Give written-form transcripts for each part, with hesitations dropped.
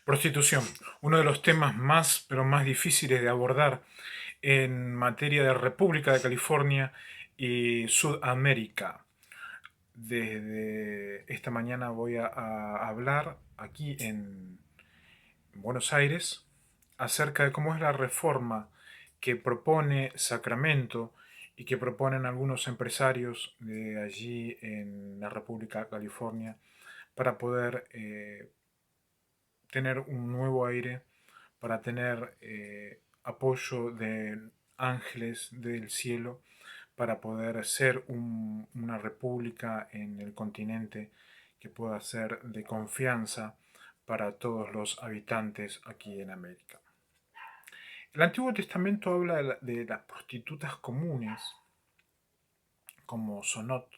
Prostitución, uno de los temas más, pero más difíciles de abordar en materia de República de California y Sudamérica. Desde esta mañana voy a hablar aquí en Buenos Aires acerca de cómo es la reforma que propone Sacramento y que proponen algunos empresarios de allí en la República de California para poder tener un nuevo aire, para tener apoyo de ángeles del cielo, para poder ser una república en el continente que pueda ser de confianza para todos los habitantes aquí en América. El Antiguo Testamento habla de las prostitutas comunes, como Sonot,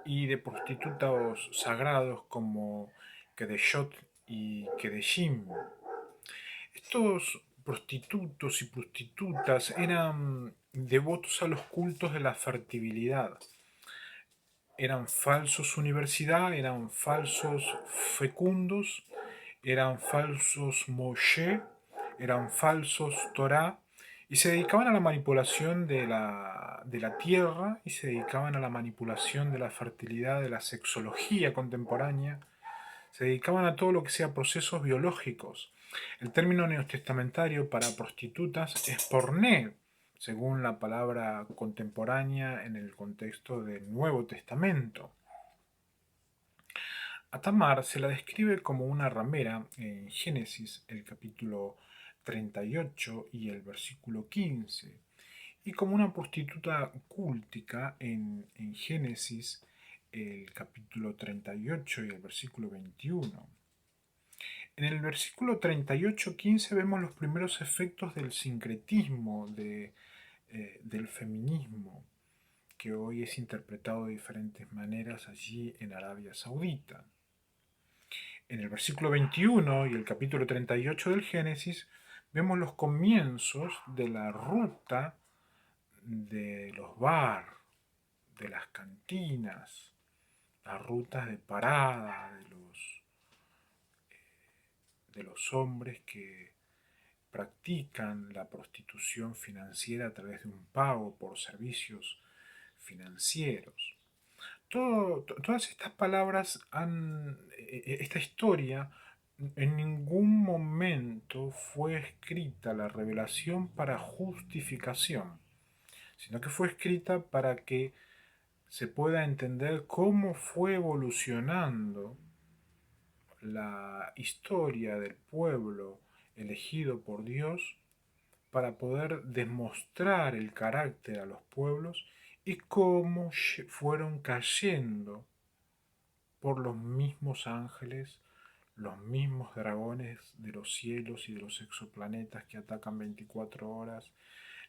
y de prostitutos sagrados como Kedeshot y Kedeshim. Estos prostitutos y prostitutas eran devotos a los cultos de la fertilidad. Eran falsos universidad, eran falsos fecundos, eran falsos Moshe, eran falsos Torah, y se dedicaban a la manipulación de la tierra y se dedicaban a la manipulación de la fertilidad, de la sexología contemporánea, se dedicaban a todo lo que sea procesos biológicos. El término neotestamentario para prostitutas es porné, según la palabra contemporánea en el contexto del Nuevo Testamento. A Tamar se la describe como una ramera en Génesis, el capítulo 38 y el versículo 15, y como una prostituta cúltica en Génesis, el capítulo 38 y el versículo 21. En el versículo 38-15 vemos los primeros efectos del sincretismo, del feminismo, que hoy es interpretado de diferentes maneras allí en Arabia Saudita. En el versículo 21 y el capítulo 38 del Génesis vemos los comienzos de la ruta de los bar, de las cantinas, las rutas de parada de los hombres que practican la prostitución financiera a través de un pago por servicios financieros. Todas estas palabras esta historia, en ningún momento fue escrita la revelación para justificación, sino que fue escrita para que se pueda entender cómo fue evolucionando la historia del pueblo elegido por Dios para poder demostrar el carácter a los pueblos y cómo fueron cayendo por los mismos ángeles, los mismos dragones de los cielos y de los exoplanetas que atacan 24 horas,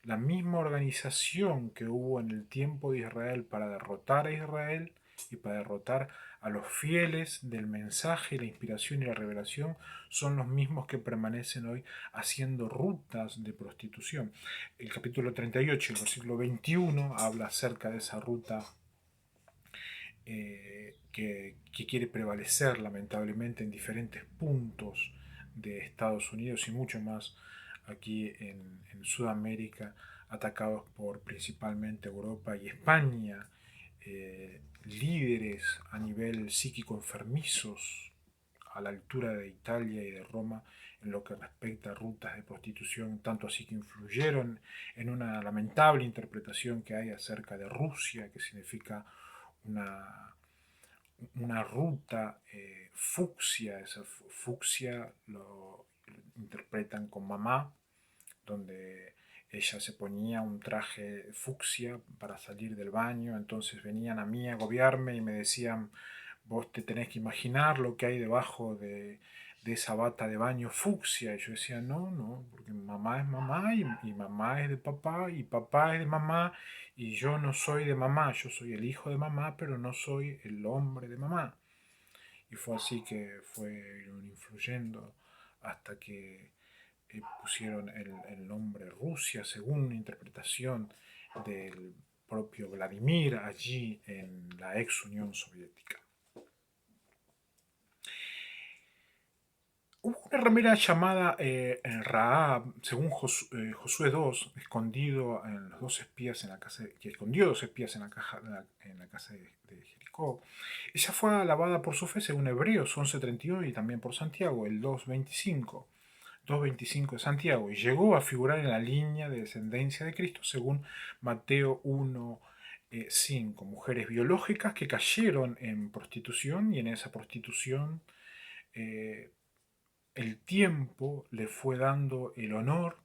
la misma organización que hubo en el tiempo de Israel para derrotar a Israel y para derrotar a los fieles del mensaje, la inspiración y la revelación, son los mismos que permanecen hoy haciendo rutas de prostitución. El capítulo 38 y el versículo 21 habla acerca de esa ruta que quiere prevalecer lamentablemente en diferentes puntos de Estados Unidos y mucho más aquí en Sudamérica, atacados por principalmente Europa y España, líderes a nivel psíquico enfermizos a la altura de Italia y de Roma en lo que respecta a rutas de prostitución, tanto así que influyeron en una lamentable interpretación que hay acerca de Rusia, que significa una ruta fucsia. Esa fucsia lo interpretan con mamá, donde ella se ponía un traje fucsia para salir del baño, entonces venían a mí a agobiarme y me decían, vos te tenés que imaginar lo que hay debajo de esa bata de baño fucsia. Y yo decía, no, no, porque mamá es mamá y mamá es de papá y papá es de mamá y yo no soy de mamá, yo soy el hijo de mamá, pero no soy el hombre de mamá. Y fue así que fueron influyendo hasta que pusieron el nombre Rusia según una interpretación del propio Vladimir allí en la ex Unión Soviética. Hubo una ramera llamada Raab, según Josué 2, escondido en los dos espías en la casa, que escondió dos espías en la casa de Jericó. Ella fue alabada por su fe según Hebreos 11:31 y también por Santiago, el 2:25 de Santiago, y llegó a figurar en la línea de descendencia de Cristo según Mateo 1:5. Mujeres biológicas que cayeron en prostitución y en esa prostitución eh, el tiempo le fue dando el honor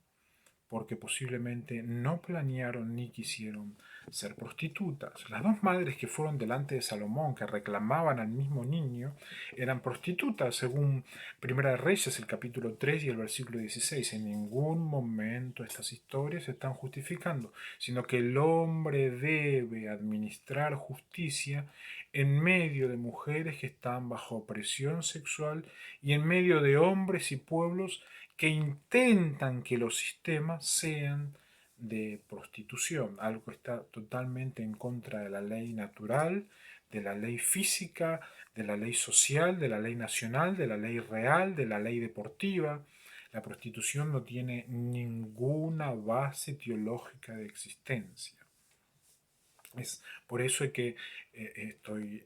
porque posiblemente no planearon ni quisieron ser prostitutas. Las dos madres que fueron delante de Salomón, que reclamaban al mismo niño, eran prostitutas, según Primera de Reyes, el capítulo 3 y el versículo 16. En ningún momento estas historias se están justificando, sino que el hombre debe administrar justicia en medio de mujeres que están bajo presión sexual y en medio de hombres y pueblos que intentan que los sistemas sean de prostitución, algo que está totalmente en contra de la ley natural, de la ley física, de la ley social, de la ley nacional, de la ley real, de la ley deportiva. La prostitución no tiene ninguna base teológica de existencia. Es por eso que estoy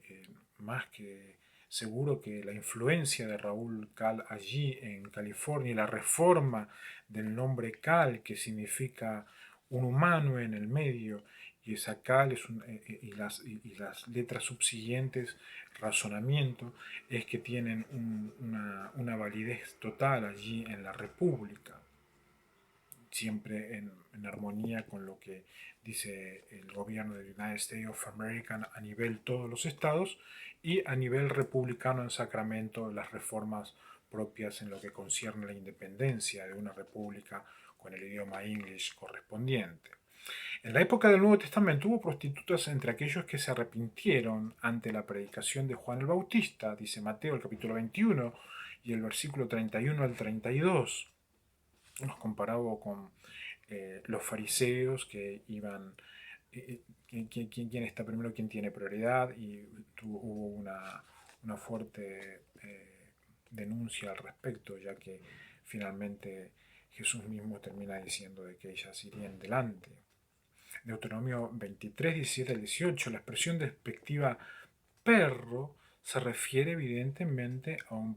más que seguro que la influencia de Raúl Cal allí en California y la reforma del nombre Cal, que significa un humano en el medio, y esa Cal y las letras subsiguientes, razonamiento, es que tienen una validez total allí en la República, siempre en armonía con lo que dice el gobierno de United States of America a nivel todos los estados y a nivel republicano en Sacramento las reformas propias en lo que concierne a la independencia de una república con el idioma English correspondiente. En la época del Nuevo Testamento hubo prostitutas entre aquellos que se arrepintieron ante la predicación de Juan el Bautista, dice Mateo el capítulo 21 y el versículo 31 al 32. Nos comparado con los fariseos que iban, quién está primero, quién tiene prioridad, y hubo una fuerte denuncia al respecto, ya que finalmente Jesús mismo termina diciendo de que ellas irían delante. Deuteronomio 23, 17 al 18, la expresión despectiva perro se refiere evidentemente a un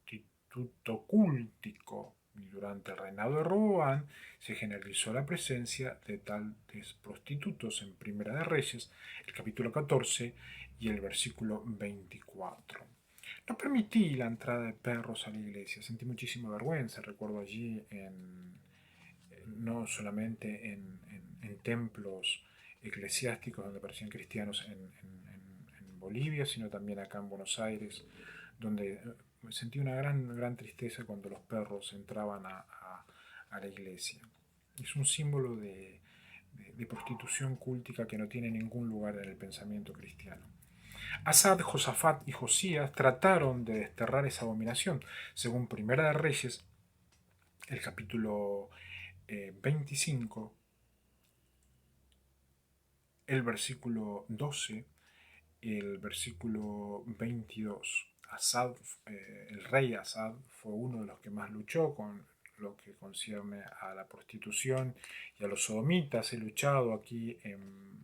prostituto cúltico, y durante el reinado de Roboán se generalizó la presencia de tales prostitutos en Primera de Reyes, el capítulo 14 y el versículo 24. No permití la entrada de perros a la iglesia, sentí muchísima vergüenza, recuerdo allí no solamente en templos eclesiásticos donde aparecían cristianos en Bolivia, sino también acá en Buenos Aires, donde sentí una gran tristeza cuando los perros entraban a la iglesia. Es un símbolo de prostitución cúltica que no tiene ningún lugar en el pensamiento cristiano. Asad, Josafat y Josías trataron de desterrar esa abominación. Según Primera de Reyes, el capítulo 25, el versículo 12 y el versículo 22. Asad, el rey Asad fue uno de los que más luchó con lo que concierne a la prostitución y a los sodomitas. He luchado aquí en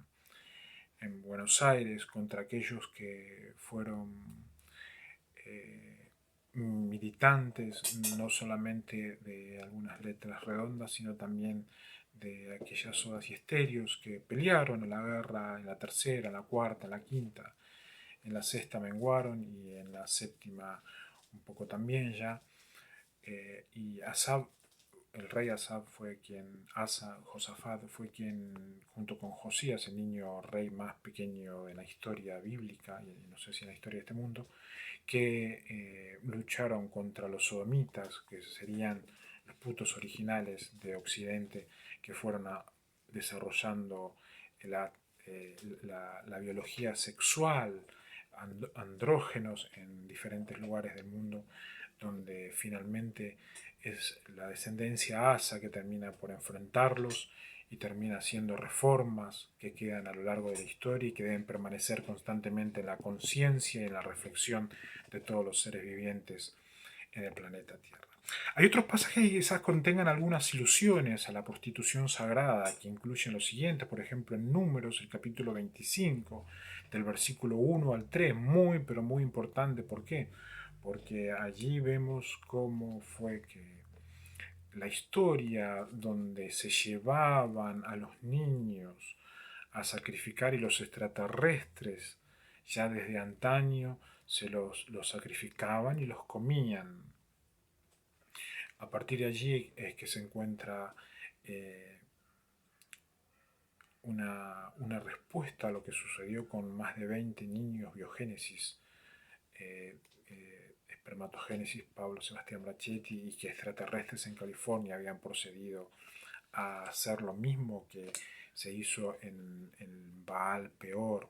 Buenos Aires contra aquellos que fueron militantes, no solamente de algunas letras redondas, sino también de aquellas sodas y estéreos que pelearon en la guerra, en la tercera, en la cuarta, en la quinta, en la sexta menguaron y en la séptima un poco también ya. Y Asab, el rey Asab fue quien, Josafat fue quien, junto con Josías, el niño rey más pequeño en la historia bíblica, y no sé si en la historia de este mundo, que lucharon contra los sodomitas, que serían los putos originales de Occidente, que fueron desarrollando la, la biología sexual, andrógenos en diferentes lugares del mundo, donde finalmente es la descendencia asa que termina por enfrentarlos y termina haciendo reformas que quedan a lo largo de la historia y que deben permanecer constantemente en la conciencia y en la reflexión de todos los seres vivientes en el planeta Tierra. Hay otros pasajes que quizás contengan algunas ilusiones a la prostitución sagrada, que incluyen lo siguiente, por ejemplo, en Números, el capítulo 25, del versículo 1 al 3, muy, pero muy importante. ¿Por qué? Porque allí vemos cómo fue que la historia donde se llevaban a los niños a sacrificar y los extraterrestres ya desde antaño los sacrificaban y los comían. A partir de allí es que se encuentra eh, una respuesta a lo que sucedió con más de 20 niños biogénesis, espermatogénesis, Pablo Sebastián Brachetti, y que extraterrestres en California habían procedido a hacer lo mismo que se hizo en Baal Peor.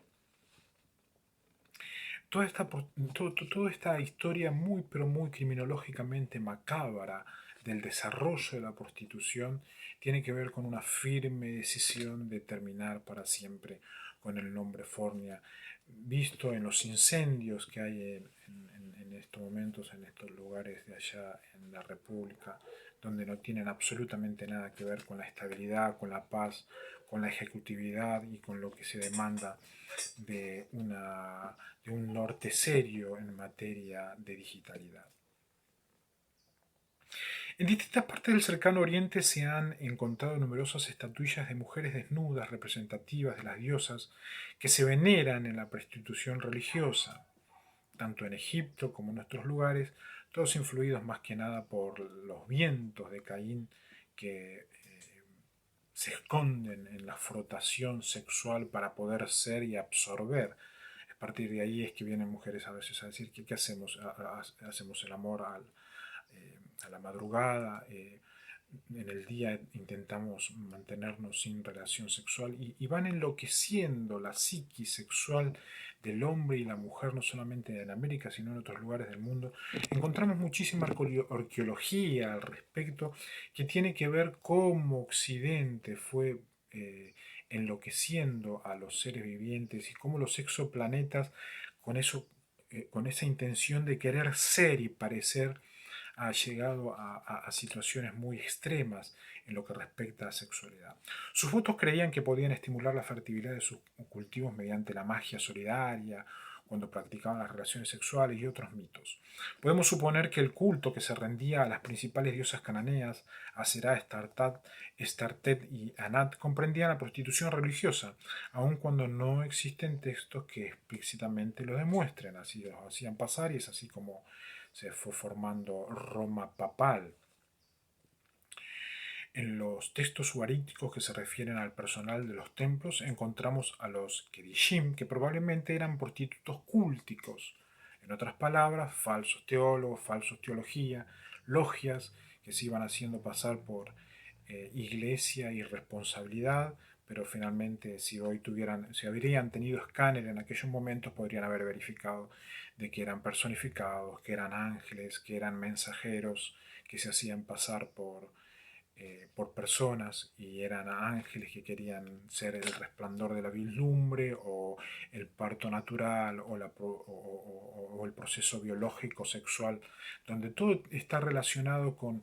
Toda esta historia muy pero muy criminológicamente macabra del desarrollo de la prostitución tiene que ver con una firme decisión de terminar para siempre con el nombre Fornia, visto en los incendios que hay en estos momentos, en estos lugares de allá en la República, donde no tienen absolutamente nada que ver con la estabilidad, con la paz, con la ejecutividad y con lo que se demanda de, de un norte serio en materia de digitalidad. En distintas partes del cercano oriente se han encontrado numerosas estatuillas de mujeres desnudas representativas de las diosas que se veneran en la prostitución religiosa, tanto en Egipto como en otros lugares, todos influidos más que nada por los vientos de Caín que se esconden en la frotación sexual para poder ser y absorber. A partir de ahí es que vienen mujeres a veces a decir que ¿qué hacemos? Hacemos el amor a la madrugada, en el día intentamos mantenernos sin relación sexual y van enloqueciendo la psiquis sexual del hombre y la mujer, no solamente en América, sino en otros lugares del mundo. Encontramos muchísima arqueología al respecto que tiene que ver cómo Occidente fue enloqueciendo a los seres vivientes y cómo los exoplanetas, con eso, con esa intención de querer ser y parecer, ha llegado a situaciones muy extremas en lo que respecta a sexualidad. Sus votos creían que podían estimular la fertilidad de sus cultivos mediante la magia solidaria, cuando practicaban las relaciones sexuales y otros mitos. Podemos suponer que el culto que se rendía a las principales diosas cananeas, Aserá, Estartet y Anat, comprendían la prostitución religiosa, aun cuando no existen textos que explícitamente lo demuestren. Así lo hacían pasar y es así como se fue formando Roma papal. En los textos ugaríticos que se refieren al personal de los templos encontramos a los Kedishim, que probablemente eran prostitutos cúlticos. En otras palabras, falsos teólogos, falsos teología, logias que se iban haciendo pasar por iglesia y responsabilidad, pero finalmente si habrían tenido escáner en aquellos momentos, podrían haber verificado de que eran personificados, que eran ángeles, que eran mensajeros, que se hacían pasar por personas y eran ángeles que querían ser el resplandor de la vislumbre o el parto natural o el proceso biológico sexual, donde todo está relacionado con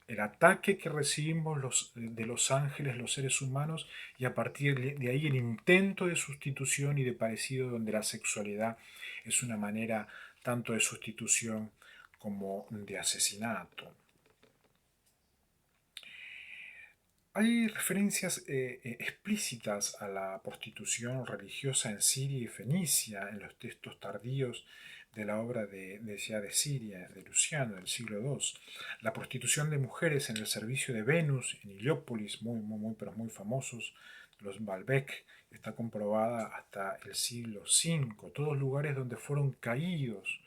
el ataque que recibimos de los ángeles, los seres humanos, y a partir de ahí el intento de sustitución y de parecido, donde la sexualidad es una manera tanto de sustitución como de asesinato. Hay referencias explícitas a la prostitución religiosa en Siria y Fenicia en los textos tardíos de la obra de Siria, de Luciano, del siglo II. La prostitución de mujeres en el servicio de Venus, en Heliópolis, pero muy famosos, los Baalbek, está comprobada hasta el siglo V. Todos lugares donde fueron caídos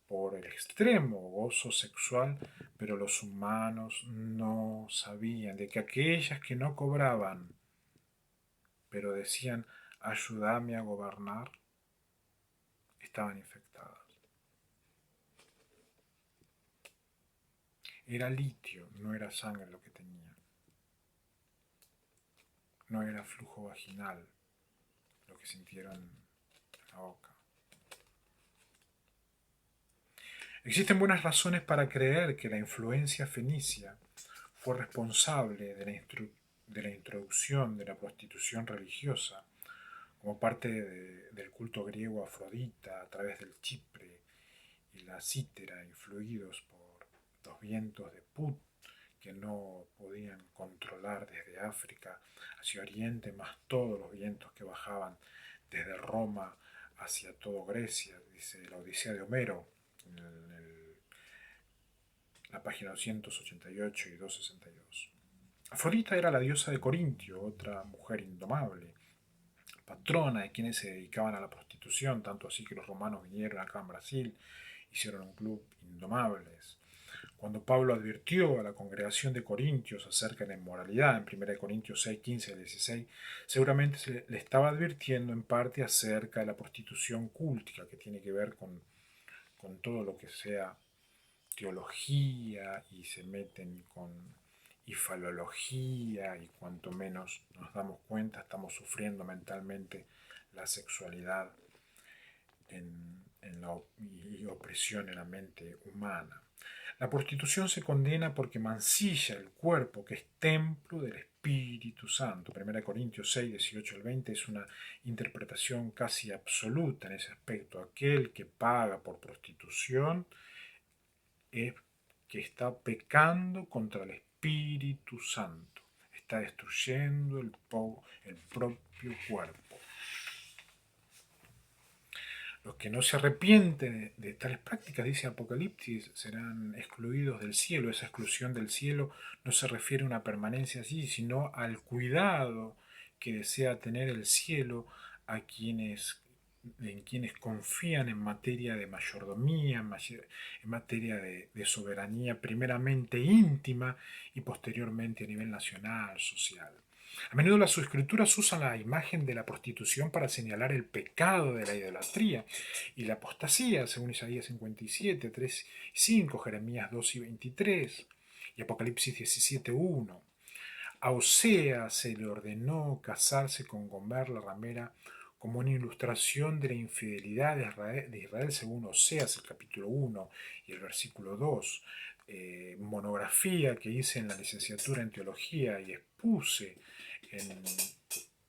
por el extremo gozo sexual, pero los humanos no sabían de que aquellas que no cobraban, pero decían, ayúdame a gobernar, estaban infectadas. Era litio, no era sangre lo que tenía. No era flujo vaginal lo que sintieron en la boca. Existen buenas razones para creer que la influencia fenicia fue responsable de la introducción de la prostitución religiosa como parte del culto griego a Afrodita a través del Chipre y la cítera, influidos por los vientos de Put que no podían controlar desde África hacia Oriente, más todos los vientos que bajaban desde Roma hacia toda Grecia, dice la Odisea de Homero, en la página 288 y 262. Afrodita era la diosa de Corintio, otra mujer indomable, patrona de quienes se dedicaban a la prostitución, tanto así que los romanos vinieron acá en Brasil, hicieron un club Indomables. Cuando Pablo advirtió a la congregación de Corintios acerca de la inmoralidad, en 1 Corintios 6, 15 al 16, seguramente le estaba advirtiendo en parte acerca de la prostitución cúltica, que tiene que ver con todo lo que sea teología y se meten con ifalología y cuanto menos nos damos cuenta estamos sufriendo mentalmente la sexualidad en la opresión en la mente humana. La prostitución se condena porque mancilla el cuerpo, que es templo del Espíritu Santo. 1 Corintios 6, 18 al 20 es una interpretación casi absoluta en ese aspecto. Aquel que paga por prostitución es que está pecando contra el Espíritu Santo. Está destruyendo el propio cuerpo. Los que no se arrepienten de tales prácticas, dice Apocalipsis, serán excluidos del cielo. Esa exclusión del cielo no se refiere a una permanencia allí, sino al cuidado que desea tener el cielo a en quienes confían en materia de mayordomía, en materia de soberanía, primeramente íntima y posteriormente a nivel nacional, social. A menudo las escrituras usan la imagen de la prostitución para señalar el pecado de la idolatría y la apostasía, según Isaías 57, 3 y 5, Jeremías 2 y 23 y Apocalipsis 17, 1. A Oseas se le ordenó casarse con Gomer la ramera como una ilustración de la infidelidad de Israel según Oseas, el capítulo 1 y el versículo 2. Monografía que hice en la licenciatura en teología y expuse en,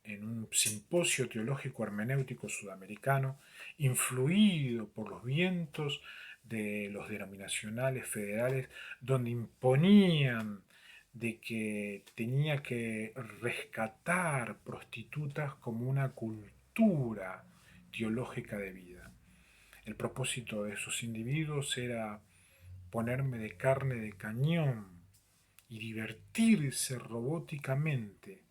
en un simposio teológico hermenéutico sudamericano, influido por los vientos de los denominacionales federales, donde imponían de que tenía que rescatar prostitutas como una cultura teológica de vida. El propósito de esos individuos era ponerme de carne de cañón y divertirse robóticamente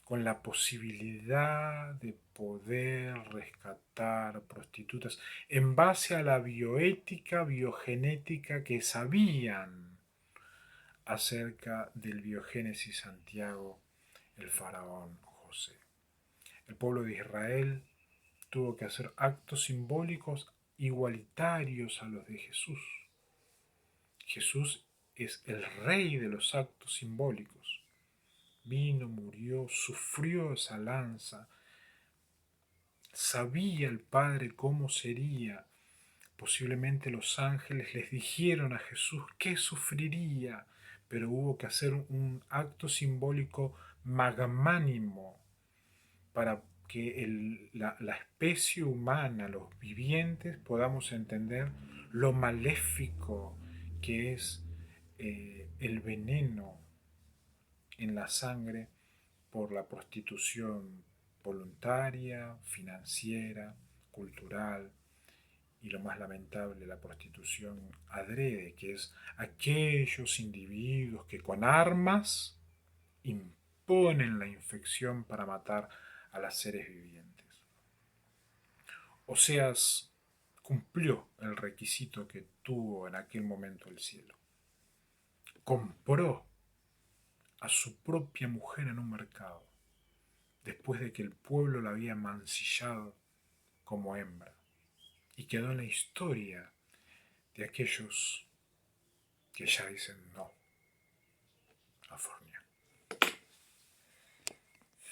con la posibilidad de poder rescatar prostitutas en base a la bioética, biogenética que sabían acerca del biogénesis Santiago, el faraón José. El pueblo de Israel tuvo que hacer actos simbólicos igualitarios a los de Jesús. Jesús es el rey de los actos simbólicos. Vino, murió, sufrió esa lanza. Sabía el Padre cómo sería. Posiblemente los ángeles les dijeron a Jesús que sufriría, pero hubo que hacer un acto simbólico magnánimo para que la especie humana, los vivientes, podamos entender lo maléfico que es el veneno en la sangre por la prostitución voluntaria, financiera, cultural y lo más lamentable, la prostitución adrede, que es aquellos individuos que con armas imponen la infección para matar a los seres vivientes. Oseas cumplió el requisito que tuvo en aquel momento el cielo. Compró a su propia mujer en un mercado, después de que el pueblo la había mancillado como hembra, y quedó en la historia de aquellos que ya dicen no a fornicar.